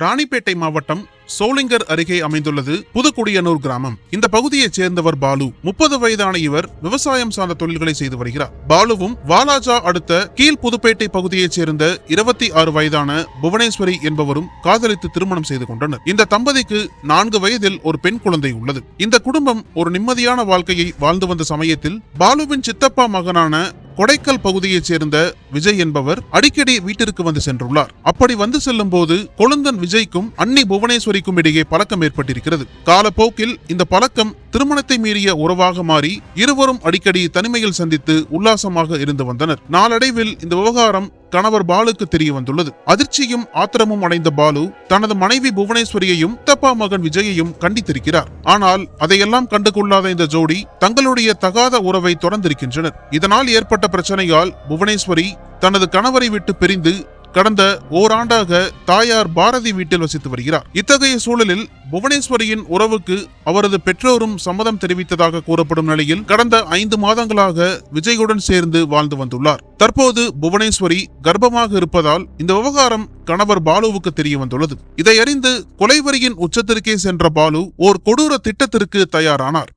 ராணிப்பேட்டை மாவட்டம் சோளிங்கர் அருகே அமைந்துள்ளது புதுக்குடியனூர் கிராமம். இந்த பகுதியைச் சேர்ந்தவர் பாலு. 30 வயதான இவர் விவசாயம் சார்ந்த தொழில்களை செய்து வருகிறார். பாலுவும் வாலாஜா அடுத்த கீழ் புதுப்பேட்டை பகுதியைச் சேர்ந்த 26 வயதான புவனேஸ்வரி என்பவரும் காதலித்து திருமணம் செய்து கொண்டனர். இந்த தம்பதிக்கு 4 வயதில் ஒரு பெண் குழந்தை உள்ளது. இந்த குடும்பம் ஒரு நிம்மதியான வாழ்க்கையை வாழ்ந்து வந்த சமயத்தில் பாலுவின் சித்தப்பா மகனான கொடைக்கல் பகுதியைச் சேர்ந்த விஜய் என்பவர் அடிக்கடி வீட்டிற்கு வந்து சென்றுள்ளார். அப்படி வந்து செல்லும் போது கொழுந்தன் விஜய்க்கும் அன்னி புவனேஸ்வரிக்கும் இடையே பழக்கம் ஏற்பட்டிருக்கிறது. காலப்போக்கில் இந்த பழக்கம் திருமணத்தை மீறிய உறவாக மாறி இருவரும் அடிக்கடி தனிமையில் சந்தித்து உல்லாசமாக இருந்து வந்தனர். நாளடைவில் இந்த விவகாரம் கணவர் பாலுக்கு தெரிய வந்துள்ளது. அதிர்ச்சியும் ஆத்திரமும் அடைந்த பாலு தனது மனைவி புவனேஸ்வரியையும் சித்தப்பா மகன் விஜயையும் கண்டித்திருக்கிறார். ஆனால் அதையெல்லாம் கண்டுகொள்ளாத இந்த ஜோடி தங்களுடைய தகாத உறவை தொடர்ந்திருக்கின்றனர். இதனால் ஏற்பட்ட பிரச்சனையால் புவனேஸ்வரி தனது கணவரை விட்டு பிரிந்து கடந்த ஓராண்டாக தாயார் பாரதி வீட்டில் வசித்து வருகிறார். இத்தகைய சூழலில் புவனேஸ்வரியின் உறவுக்கு அவரது பெற்றோரும் சம்மதம் தெரிவித்ததாக கூறப்படும் நிலையில் கடந்த 5 மாதங்களாக விஜயுடன் சேர்ந்து வாழ்ந்து வந்துள்ளார். தற்போது புவனேஸ்வரி கர்ப்பமாக இருப்பதால் இந்த விவகாரம் கணவர் பாலுவுக்கு தெரிய வந்துள்ளது. இதை அறிந்து கொலைவரியின் உச்சத்திற்கே சென்ற பாலு ஓர் கொடூர திட்டத்திற்கு தயாரானார்.